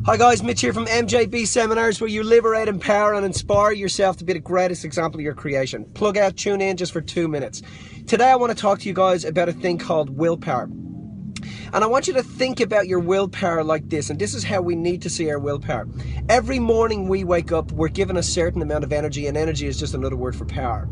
Hi guys, Mitch here from MJB Seminars, where you liberate, empower and inspire yourself to be the greatest example of your creation. Plug out, tune in just for 2 minutes. Today I want to talk to you guys about a thing called willpower. And I want you to think about your willpower like this, and this is how we need to see our willpower. Every morning we wake up, we're given a certain amount of energy, and energy is just another word for power.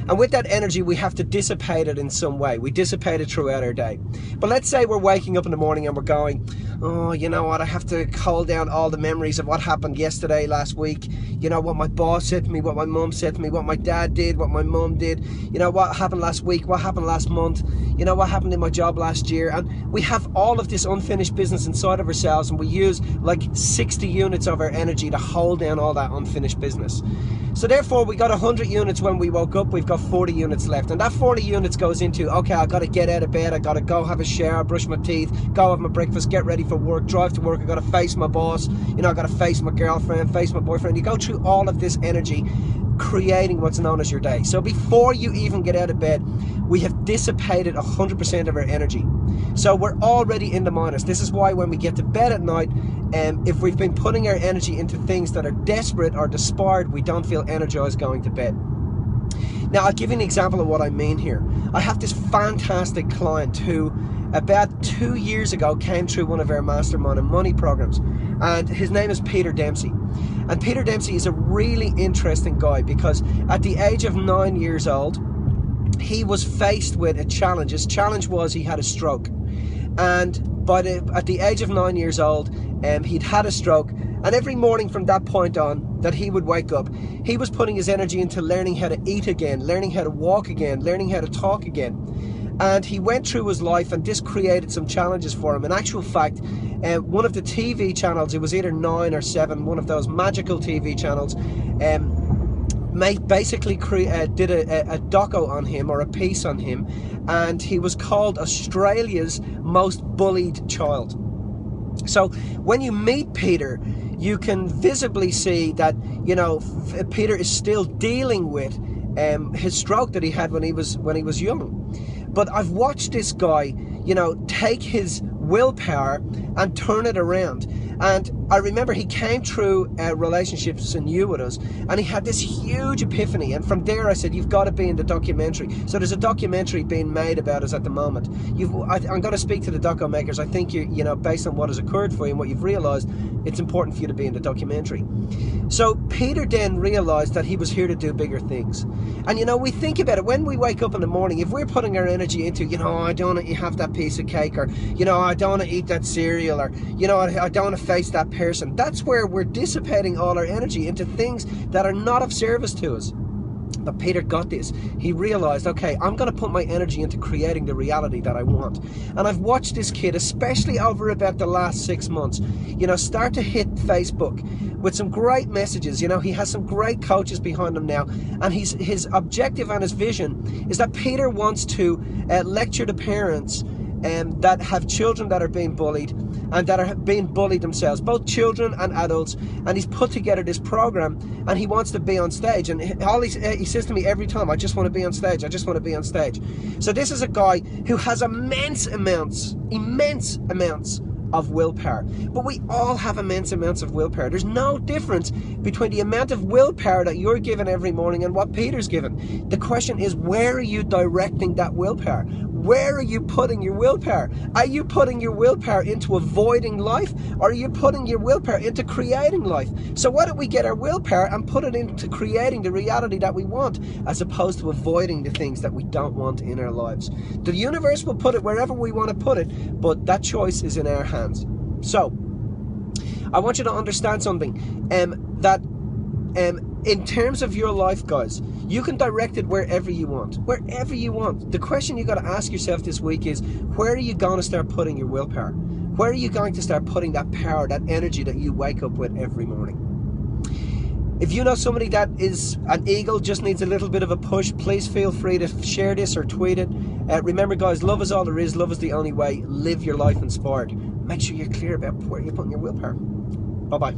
And with that energy, we have to dissipate it in some way. We dissipate it throughout our day. But let's say we're waking up in the morning and we're going, oh, you know what, I have to call down all the memories of what happened yesterday, last week. You know, what my boss said to me, what my mum said to me, what my dad did, what my mum did. You know, what happened last week, what happened last month. You know, what happened in my job last year. And we have all of this unfinished business inside of ourselves, and we use like 60 units of our energy to hold down all that unfinished business. So therefore, we got 100 units when we woke up, we've got 40 units left. And that 40 units goes into, okay, I got to get out of bed, I got to go have a shower, brush my teeth, go have my breakfast, get ready for work, drive to work, I got to face my boss, you know, I got to face my girlfriend, face my boyfriend. You go through all of this energy creating what's known as your day. So before you even get out of bed, we have dissipated 100% of our energy. So we're already in the minus. This is why when we get to bed at night, if we've been putting our energy into things that are desperate or despaired, we don't feel energized going to bed. Now, I'll give you an example of what I mean here. I have this fantastic client who about 2 years ago came through one of our mastermind and money programs, and his name is Peter Dempsey. And Peter Dempsey is a really interesting guy because at the age of 9 years old, he was faced with a challenge. His challenge was he had a stroke. And at the age of 9 years old, he'd had a stroke. And every morning from that point on that he would wake up, he was putting his energy into learning how to eat again, learning how to walk again, learning how to talk again. And he went through his life, and this created some challenges for him. In actual fact, one of the TV channels, it was either 9 or 7, one of those magical TV channels, basically did a doco on him, or a piece on him, and he was called Australia's most bullied child. So when you meet Peter, you can visibly see that, you know, Peter is still dealing with his stroke that he had when he was young. But I've watched this guy, you know, take his willpower and turn it around. And I remember he came through relationships and you with us, and he had this huge epiphany. And from there I said, you've got to be in the documentary. So there's a documentary being made about us at the moment. I'm going to speak to the doco makers. I think you know, based on what has occurred for you and what you've realized, it's important for you to be in the documentary. So Peter then realized that he was here to do bigger things. And you know, we think about it when we wake up in the morning. If we're putting our energy into, you know, I don't want to have that piece of cake, or, you know, I don't want to eat that cereal, or, you know, I don't want to face that person. That's where we're dissipating all our energy into things that are not of service to us. But Peter got this. He realized, okay, I'm going to put my energy into creating the reality that I want. And I've watched this kid, especially over about the last 6 months, you know, start to hit Facebook with some great messages. You know, he has some great coaches behind him now. And his objective and his vision is that Peter wants to lecture the parents that have children that are being bullied and that are being bullied themselves, both children and adults. And he's put together this program, and he wants to be on stage. And he says to me every time, I just want to be on stage, I just want to be on stage. So this is a guy who has immense amounts of willpower. But we all have immense amounts of willpower. There's no difference between the amount of willpower that you're given every morning and what Peter's given. The question is, where are you directing that willpower? Where are you putting your willpower? Are you putting your willpower into avoiding life, or are you putting your willpower into creating life? So why don't we get our willpower and put it into creating the reality that we want, as opposed to avoiding the things that we don't want in our lives? The universe will put it wherever we want to put it, but that choice is in our hands. So I want you to understand something, that in terms of your life, guys, you can direct it wherever you want. Wherever you want. The question you got to ask yourself this week is, where are you going to start putting your willpower? Where are you going to start putting that power, that energy that you wake up with every morning? If you know somebody that is an eagle, just needs a little bit of a push, please feel free to share this or tweet it. Remember, guys, love is all there is. Love is the only way. Live your life inspired. Make sure you're clear about where you're putting your willpower. Bye-bye.